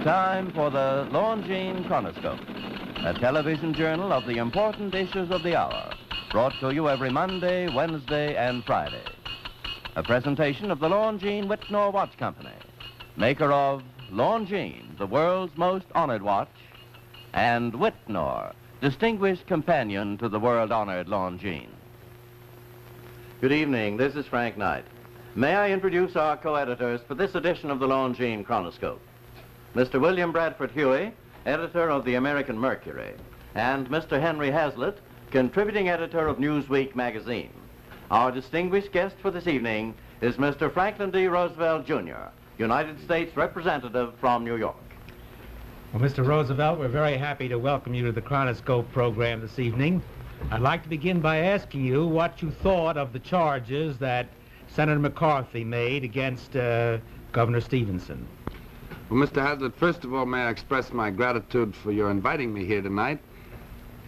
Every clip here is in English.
time for the Longines Chronoscope, a television journal of the important issues of the hour, brought to you every Monday, Wednesday, and Friday. A presentation of the Longines Whitnor Watch Company, maker of Longines, the world's most honored watch, and Whitnor, distinguished companion to the world-honored Longines. Good evening. This is Frank Knight. May I introduce our co-editors for this edition of the Longines Chronoscope? Mr. William Bradford Huey, editor of the American Mercury, and Mr. Henry Hazlitt, contributing editor of Newsweek magazine. Our distinguished guest for this evening is Mr. Franklin D. Roosevelt, Jr., United States Representative from New York. Well, Mr. Roosevelt, we're very happy to welcome you to the Chronoscope program this evening. I'd like to begin by asking you what you thought of the charges that Senator McCarthy made against Governor Stevenson. Well, Mr. Hazlitt, first of all, may I express my gratitude for your inviting me here tonight.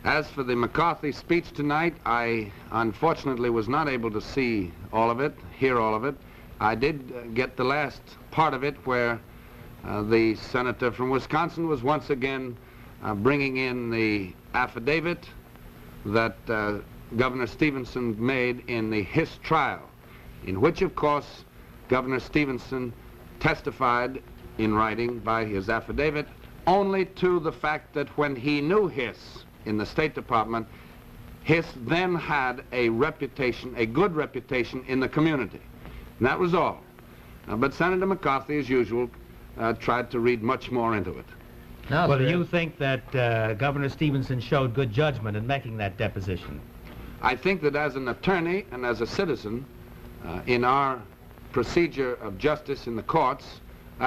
As for the McCarthy speech tonight, I unfortunately was not able to see all of it, hear all of it. I did get the last part of it where the senator from Wisconsin was once again bringing in the affidavit that Governor Stevenson made in the Hiss trial, in which, of course, Governor Stevenson testified in writing by his affidavit only to the fact that when he knew Hiss in the State Department, Hiss then had a reputation, a good reputation in the community. And that was all. But Senator McCarthy, as usual, tried to read much more into it. Now, well, do you think that Governor Stevenson showed good judgment in making that deposition? I think that as an attorney and as a citizen, in our procedure of justice in the courts,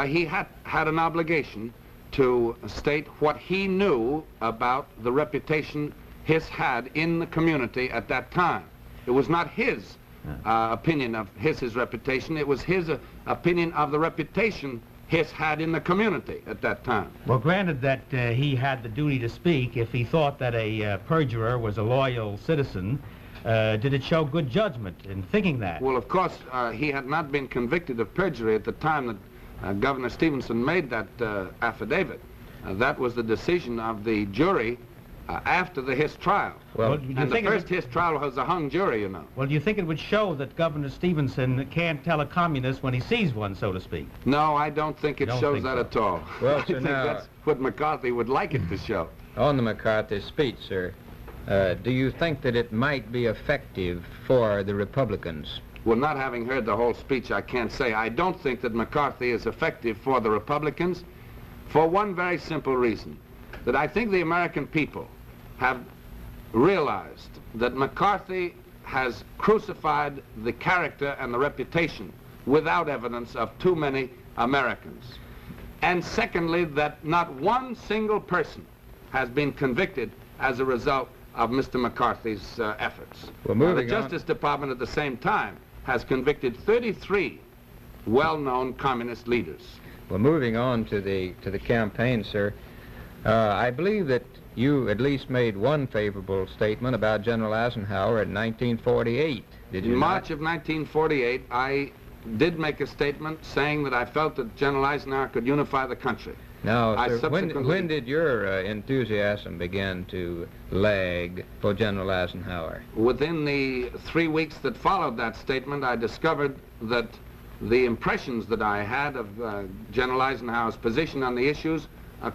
he had an obligation to state what he knew about the reputation Hiss had in the community at that time. It was not his opinion of Hiss's reputation, it was his opinion of the reputation Hiss had in the community at that time. Well, granted that he had the duty to speak, if he thought that a perjurer was a loyal citizen, did it show good judgment in thinking that? Well, of course, he had not been convicted of perjury at the time that Governor Stevenson made that affidavit. That was the decision of the jury after the Hiss trial. Well, and the first Hiss trial was a hung jury, you know. Well, do you think it would show that Governor Stevenson can't tell a communist when he sees one, so to speak? No, I don't think it shows that at all. Well, I think that's what McCarthy would like it to show. On the McCarthy speech, sir, do you think that it might be effective for the Republicans? Well, not having heard the whole speech, I can't say. I don't think that McCarthy is effective for the Republicans for one very simple reason, that I think the American people have realized that McCarthy has crucified the character and the reputation without evidence of too many Americans. And secondly, that not one single person has been convicted as a result of Mr. McCarthy's efforts. Well, the Justice Department at the same time has convicted 33 well-known communist leaders. Well, moving on to the campaign, sir, I believe that you at least made one favorable statement about General Eisenhower in 1948. Did you? In March of 1948, I did make a statement saying that I felt that General Eisenhower could unify the country. Now, sir, when did your enthusiasm begin to lag for General Eisenhower? Within the 3 weeks that followed that statement, I discovered that the impressions that I had of General Eisenhower's position on the issues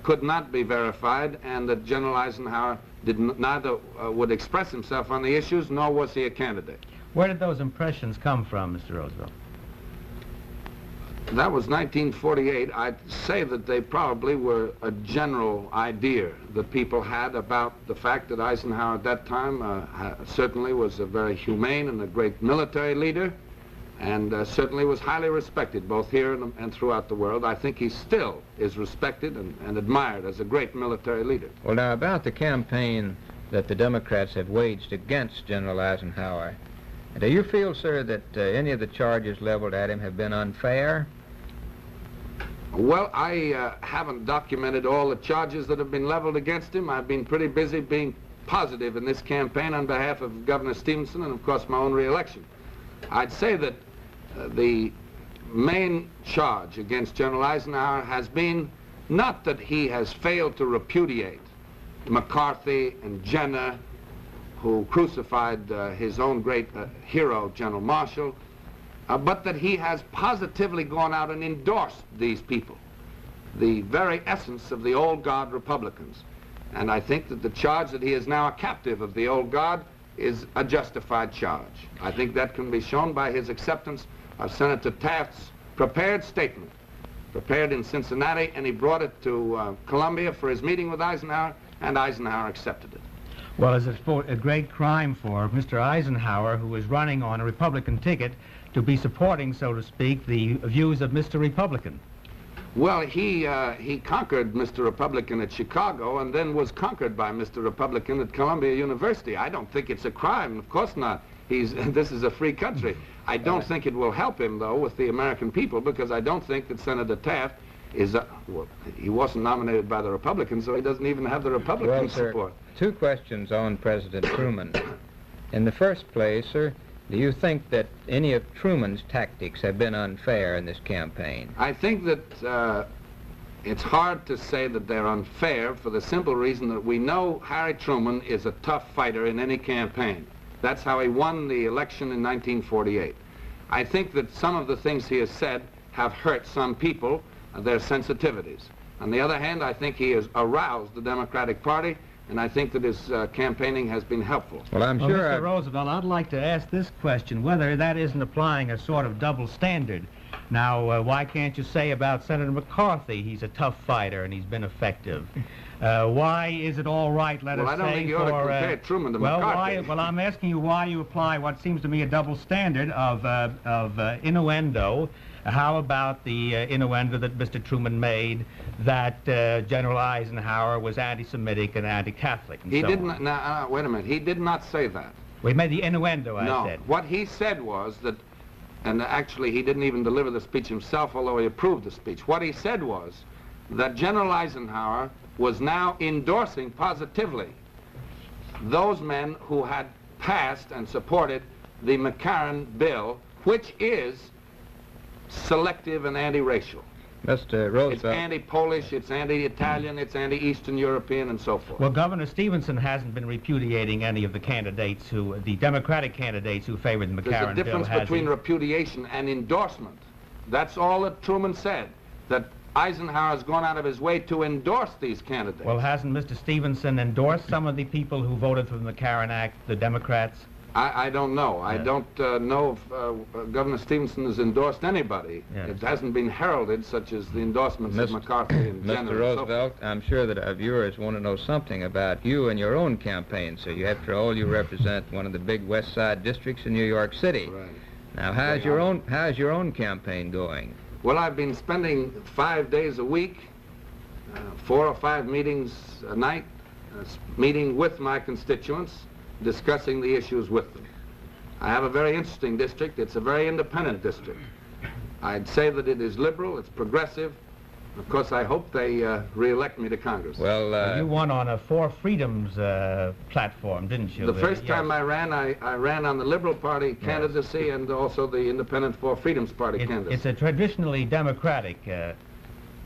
could not be verified, and that General Eisenhower neither would express himself on the issues, nor was he a candidate. Where did those impressions come from, Mr. Roosevelt? That was 1948. I'd say that they probably were a general idea that people had about the fact that Eisenhower at that time certainly was a very humane and a great military leader, and certainly was highly respected both here and throughout the world. I think he still is respected and admired as a great military leader. Well, now, about the campaign that the Democrats have waged against General Eisenhower, do you feel, sir, that any of the charges leveled at him have been unfair? Well, I haven't documented all the charges that have been leveled against him. I've been pretty busy being positive in this campaign on behalf of Governor Stevenson and, of course, my own re-election. I'd say that the main charge against General Eisenhower has been Not that he has failed to repudiate McCarthy and Jenner, who crucified his own great hero, General Marshall, but that he has positively gone out and endorsed these people, the very essence of the old guard Republicans. And I think that the charge that he is now a captive of the old guard is a justified charge. I think that can be shown by his acceptance of Senator Taft's prepared statement, prepared in Cincinnati, and he brought it to Columbia for his meeting with Eisenhower, and Eisenhower accepted it. Well, it's a great crime for Mr. Eisenhower, who is running on a Republican ticket, to be supporting, so to speak, the views of Mr. Republican. Well, he conquered Mr. Republican at Chicago and then was conquered by Mr. Republican at Columbia University. I don't think it's a crime. Of course not. This is a free country. I don't think it will help him, though, with the American people, because I don't think that Senator Taft is, well, he wasn't nominated by the Republicans, so he doesn't even have the Republican support. Two questions on President Truman. In the first place, sir, do you think that any of Truman's tactics have been unfair in this campaign? I think that it's hard to say that they're unfair for the simple reason that we know Harry Truman is a tough fighter in any campaign. That's how he won the election in 1948. I think that some of the things he has said have hurt some people, their sensitivities. On the other hand, I think he has aroused the Democratic Party, and I think that his campaigning has been helpful. Well, I'm sure... Mr. Roosevelt, I'd like to ask this question, whether that isn't applying a sort of double standard. Now, why can't you say about Senator McCarthy, he's a tough fighter and he's been effective? Why is it all right, let us say, I don't think you ought to compare Truman to McCarthy. Well, I'm asking you why you apply what seems to me a double standard of innuendo. How about the innuendo that Mr. Truman made that General Eisenhower was anti-Semitic and anti-Catholic? He didn't. Now, wait a minute. He did not say that. We made the innuendo, I said. No. What he said was that, and actually he didn't even deliver the speech himself, although he approved the speech. What he said was that General Eisenhower was now endorsing positively those men who had passed and supported the McCarran bill, which is selective and anti-racial. Mr. Roosevelt. It's anti-Polish, it's anti-Italian, it's anti-Eastern European, and so forth. Well, Governor Stevenson hasn't been repudiating any of the candidates the Democratic candidates who favored the McCarran bill, There's a difference between repudiation and endorsement. That's all that Truman said, that Eisenhower has gone out of his way to endorse these candidates. Well, hasn't Mr. Stevenson endorsed some of the people who voted for the McCarran Act, the Democrats? I don't know. I don't know if Governor Stevenson has endorsed anybody. Yes. It hasn't been heralded, such as the endorsements of McCarthy and Jenner. Mr. Roosevelt, I'm sure that our viewers want to know something about you and your own campaign. So you, after all, you represent one of the big West Side districts in New York City. Right. Now, how's your own campaign going? Well, I've been spending 5 days a week, 4 or 5 meetings a night, meeting with my constituents, discussing the issues with them. I have a very interesting district. It's a very independent district. I'd say that it is liberal, it's progressive. Of course, I hope they re-elect me to Congress. Well, you won on a Four Freedoms platform, didn't you? The first time I ran on the Liberal Party candidacy and also the Independent Four Freedoms Party candidacy. It's a traditionally Democratic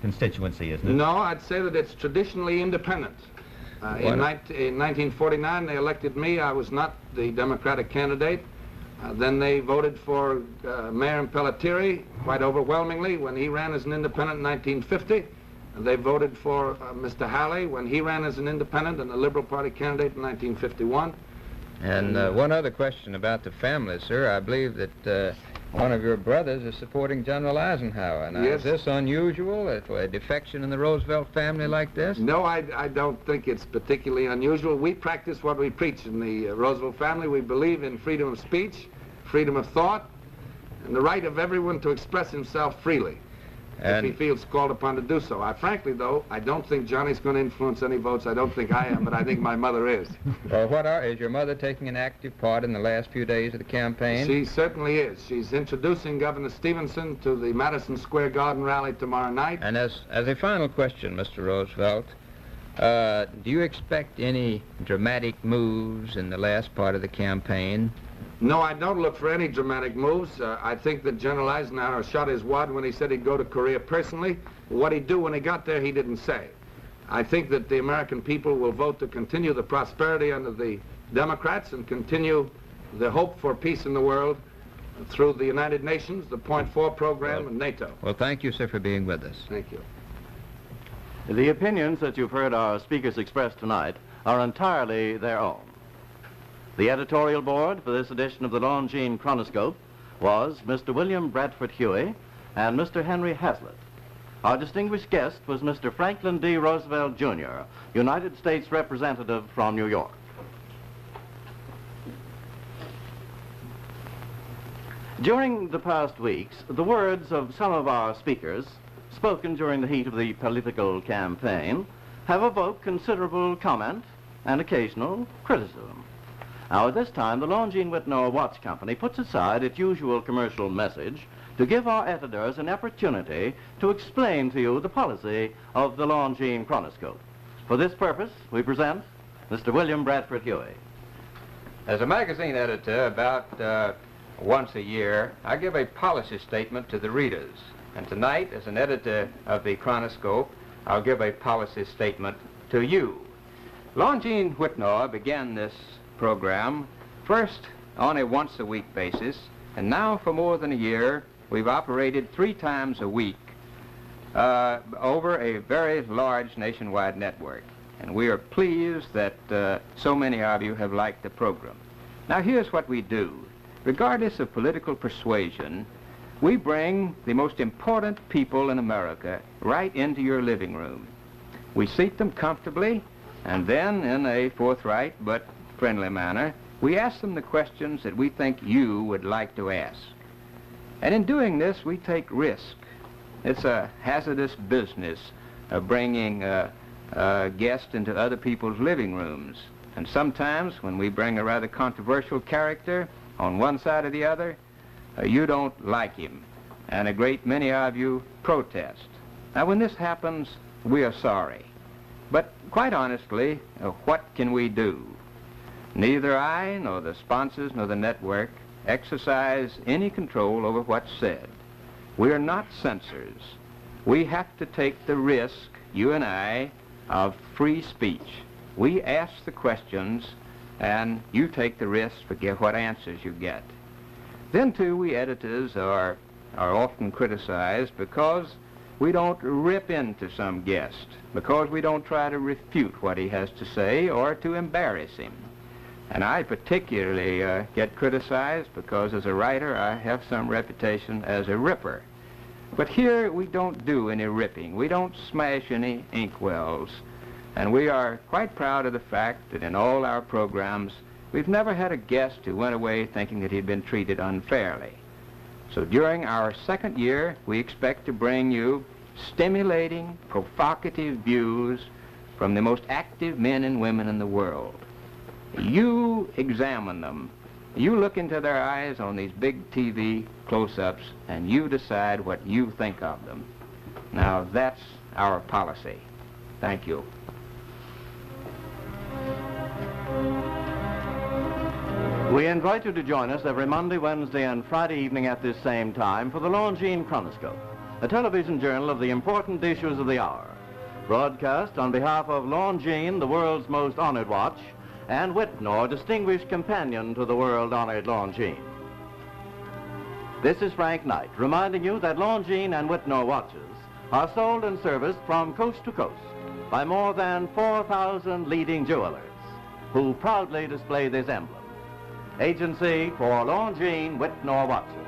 constituency, isn't it? No, I'd say that it's traditionally independent. In 1949, they elected me. I was not the Democratic candidate. Then they voted for Mayor Pelletieri quite overwhelmingly when he ran as an independent in 1950. And they voted for Mr. Halley when he ran as an independent and a Liberal Party candidate in 1951. And one other question about the family, sir. I believe that one of your brothers is supporting General Eisenhower. Now, yes. Is this unusual, a defection in the Roosevelt family like this? No, I don't think it's particularly unusual. We practice what we preach in the Roosevelt family. We believe in freedom of speech, freedom of thought, and the right of everyone to express himself freely if he feels called upon to do so. Frankly, though, I don't think Johnny's going to influence any votes. I don't think I am, but I think my mother is. Well, is your mother taking an active part in the last few days of the campaign? She certainly is. She's introducing Governor Stevenson to the Madison Square Garden rally tomorrow night. And as a final question, Mr. Roosevelt, do you expect any dramatic moves in the last part of the campaign? No, I don't look for any dramatic moves. I think that General Eisenhower shot his wad when he said he'd go to Korea personally. What he'd do when he got there, he didn't say. I think that the American people will vote to continue the prosperity under the Democrats and continue the hope for peace in the world through the United Nations, the Point 4 program, and NATO. Well, thank you, sir, for being with us. Thank you. The opinions that you've heard our speakers express tonight are entirely their own. The editorial board for this edition of the Longines Chronoscope was Mr. William Bradford Huey and Mr. Henry Hazlitt. Our distinguished guest was Mr. Franklin D. Roosevelt, Jr., United States Representative from New York. During the past weeks, the words of some of our speakers, spoken during the heat of the political campaign, have evoked considerable comment and occasional criticism. Now, at this time, the Longines Whitnall Watch Company puts aside its usual commercial message to give our editors an opportunity to explain to you the policy of the Longines Chronoscope. For this purpose, we present Mr. William Bradford Huey. As a magazine editor, about once a year, I give a policy statement to the readers. And tonight, as an editor of the Chronoscope, I'll give a policy statement to you. Longines Whitnall began this program first on a once-a-week basis, and now for more than a year, we've operated 3 times a week over a very large nationwide network. And we are pleased that so many of you have liked the program. Now, here's what we do. Regardless of political persuasion, we bring the most important people in America right into your living room. We seat them comfortably, and then in a forthright but friendly manner, we ask them the questions that we think you would like to ask. And in doing this, we take risk. It's a hazardous business of bringing guests into other people's living rooms. And sometimes when we bring a rather controversial character on one side or the other, you don't like him, and a great many of you protest. Now, when this happens, we are sorry. But quite honestly, what can we do? Neither I, nor the sponsors, nor the network exercise any control over what's said. We are not censors. We have to take the risk, you and I, of free speech. We ask the questions, and you take the risk to get what answers you get. Then, too, we editors are often criticized because we don't rip into some guest, because we don't try to refute what he has to say or to embarrass him. And I particularly get criticized because as a writer I have some reputation as a ripper. But here we don't do any ripping. We don't smash any inkwells. And we are quite proud of the fact that in all our programs we've never had a guest who went away thinking that he'd been treated unfairly. So during our second year, we expect to bring you stimulating, provocative views from the most active men and women in the world. You examine them. You look into their eyes on these big TV close-ups, and you decide what you think of them. Now, that's our policy. Thank you. We invite you to join us every Monday, Wednesday, and Friday evening at this same time for the Longines Chronoscope, a television journal of the important issues of the hour, broadcast on behalf of Longines, the world's most honored watch, and Whitnall, distinguished companion to the world-honored Longines. This is Frank Knight, reminding you that Longines and Whitnall watches are sold and serviced from coast to coast by more than 4,000 leading jewelers who proudly display this emblem. Agency for Longines Whitnall watches.